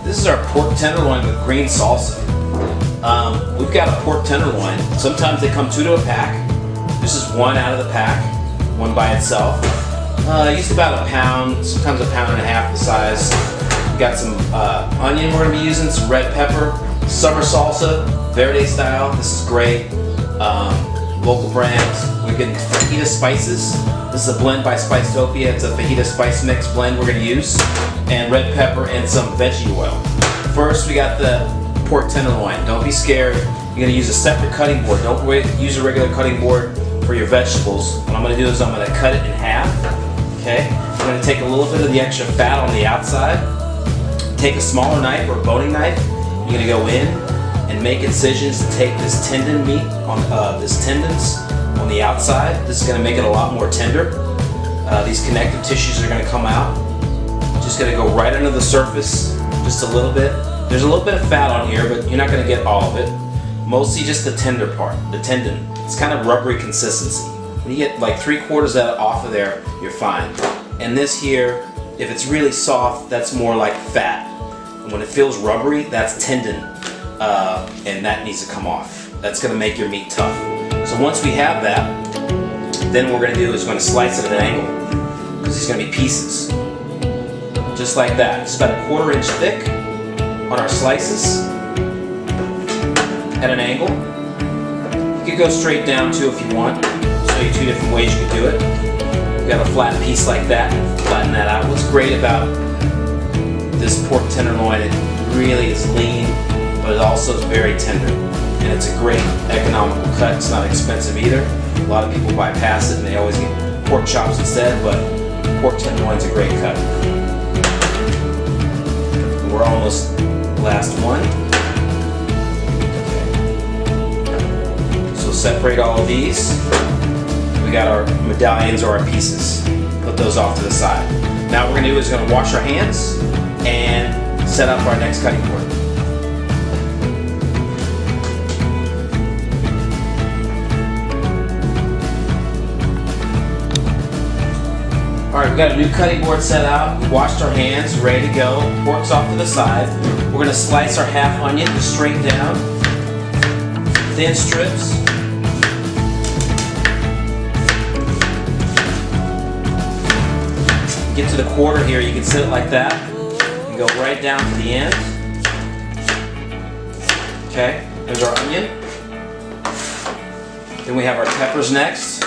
This is our pork tenderloin with green salsa. We've got a pork tenderloin. Sometimes they come two to a pack. This is one out of the pack, one by itself. Used about a pound, sometimes a pound and a half the size. We've got some onion we're gonna be using, some red pepper, summer salsa, Verde style. This is great. Local brand. We're getting fajita spices. This is a blend by Spicetopia. It's a fajita spice mix blend we're gonna use. And red pepper and some veggie oil. First, we got the pork tenderloin. Don't be scared. You're gonna use a separate cutting board. Don't use a regular cutting board for your vegetables. What I'm gonna do is I'm gonna cut it in half. Okay? I'm gonna take a little bit of the extra fat on the outside. Take a smaller knife or a boning knife. You're gonna go in and make incisions to take this tendon meat on this tendons on the outside. This is gonna make it a lot more tender. These connective tissues are gonna come out. Just gonna go right under the surface, just a little bit. There's a little bit of fat on here, but you're not gonna get all of it. Mostly just the tender part, the tendon. It's kind of rubbery consistency. When you get like 3/4 off of there, you're fine. And this here, if it's really soft, that's more like fat. And when it feels rubbery, that's tendon, and that needs to come off. That's gonna make your meat tough. So once we have that, then what we're gonna do is we're gonna slice it at an angle, because these are gonna be pieces. Just like that. It's about a 1/4 inch thick on our slices at an angle. You could go straight down too if you want. I'll show you two different ways you could do it. You got a flat piece like that, flatten that out. What's great about this pork tenderloin, it really is lean, but it also is very tender. And it's a great economical cut. It's not expensive either. A lot of people bypass it and they always get pork chops instead, but pork tenderloin's a great cut. We're almost last one. Okay. So separate all of these. We got our medallions or our pieces. Put those off to the side. Now what we're gonna do is we're gonna wash our hands and set up our next cutting board. All right, we've got a new cutting board set out. We washed our hands, ready to go. Pork's off to the side. We're gonna slice our half onion just straight down. Thin strips. Get to the 1/4 here, you can sit it like that. And go right down to the end. Okay, there's our onion. Then we have our peppers next.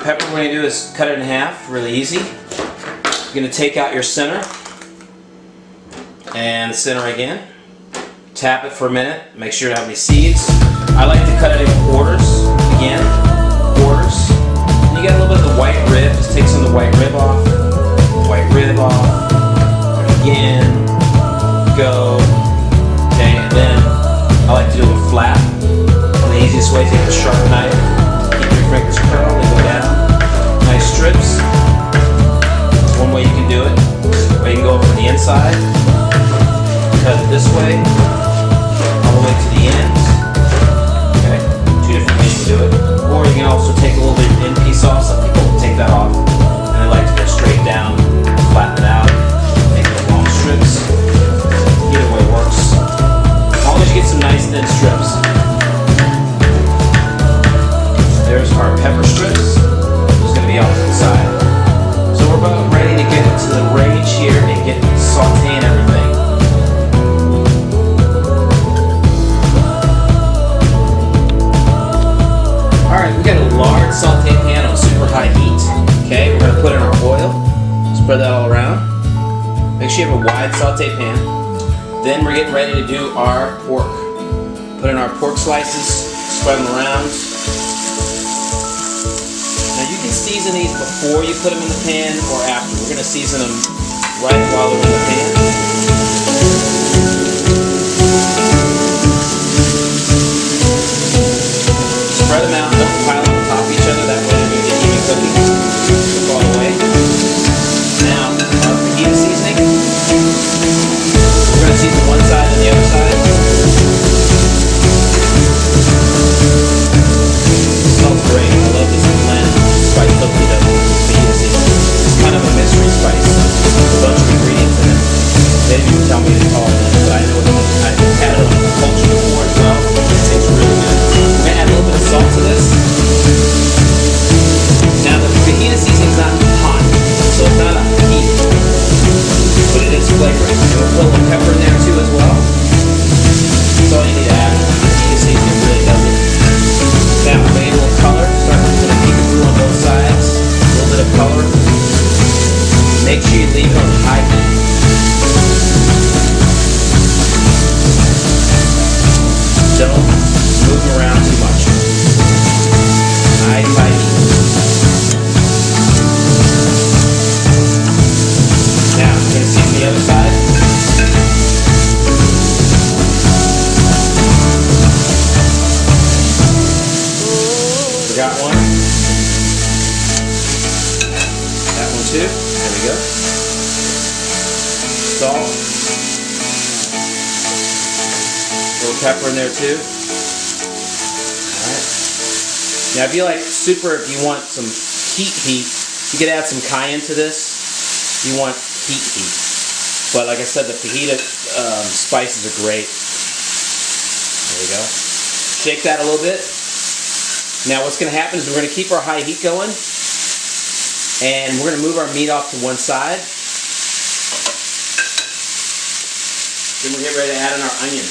Pepper we're going to do is cut it in half, really easy. You're going to take out your center and the center again. Tap it for a minute, make sure you don't have any seeds. I like to cut it in 1/4s, again, 1/4s. And you get a little bit of the white rib, just take some of the white rib off. White rib off, and again, go. Okay, and then I like to do it flat. One of the easiest ways, take a sharp knife. Fingers curl, they go down. Nice strips. That's one way you can do it. Or you can go from the inside, cut it this way, all the way to the end. Okay, two different ways to do it. Or you can also take a little bit of end piece off. Some people take that off, and they like to go straight down, flatten it out, make it long strips. Either way works. As long as you get some nice thin strips. There's our pepper strips. It's going to be off to the side. So we're about ready to get to the range here and get sauteing everything. Alright, we got a large saute pan on super high heat. Okay, we're going to put in our oil. Spread that all around. Make sure you have a wide saute pan. Then we're getting ready to do our pork. Put in our pork slices, spread them around. Now you can season these before you put them in the pan or after. We're going to season them right while they're in the pan. Spread them out, don't pile them on top of each other, that way they're going to get even cooking. Cook all the way. Now, our fajita seasoning. We're going to season one side and the other side. It smells great. I love this blend. Spicetopia does fajita seasoning. It's kind of a mystery spice. A bunch of ingredients too. There we go. Salt. A little pepper in there too. Alright. Now if you like if you want some heat, you could add some cayenne to this. You want heat. But like I said, the fajita spices are great. There you go. Shake that a little bit. Now what's going to happen is we're going to keep our high heat going. And we're going to move our meat off to one side. Then we'll get ready to add in our onion.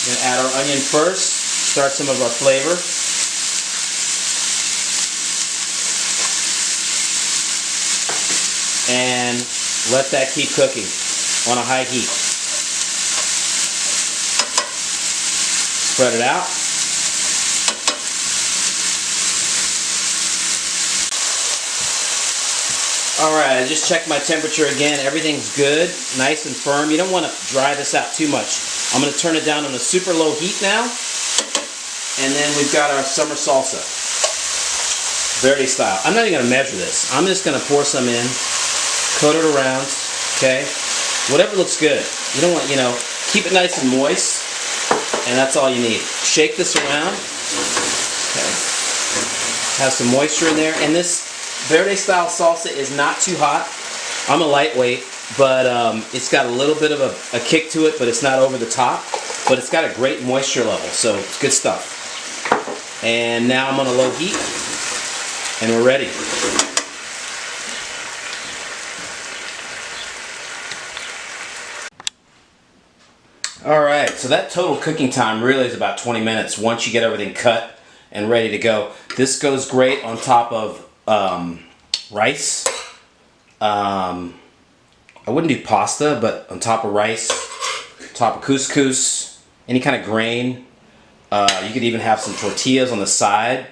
We're going to add our onion first. Start some of our flavor. And let that keep cooking on a high heat. Spread it out. Alright, I just checked my temperature again. Everything's good, nice and firm. You don't want to dry this out too much. I'm going to turn it down on a super low heat now. And then we've got our summer salsa. Verde style. I'm not even going to measure this. I'm just going to pour some in, coat it around, okay? Whatever looks good. You don't want, keep it nice and moist. And that's all you need. Shake this around. Okay. Have some moisture in there. And this Verde style salsa is not too hot. I'm a lightweight, but it's got a little bit of a kick to it, but it's not over the top. But it's got a great moisture level, so it's good stuff. And now I'm on a low heat, and we're ready. Alright, so that total cooking time really is about 20 minutes once you get everything cut and ready to go. This goes great on top of rice. I wouldn't do pasta, but on top of rice, top of couscous, any kind of grain. You could even have some tortillas on the side.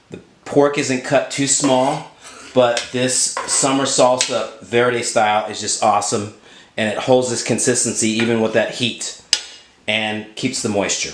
The pork isn't cut too small, but this summer salsa Verde style is just awesome, and it holds this consistency even with that heat and keeps the moisture.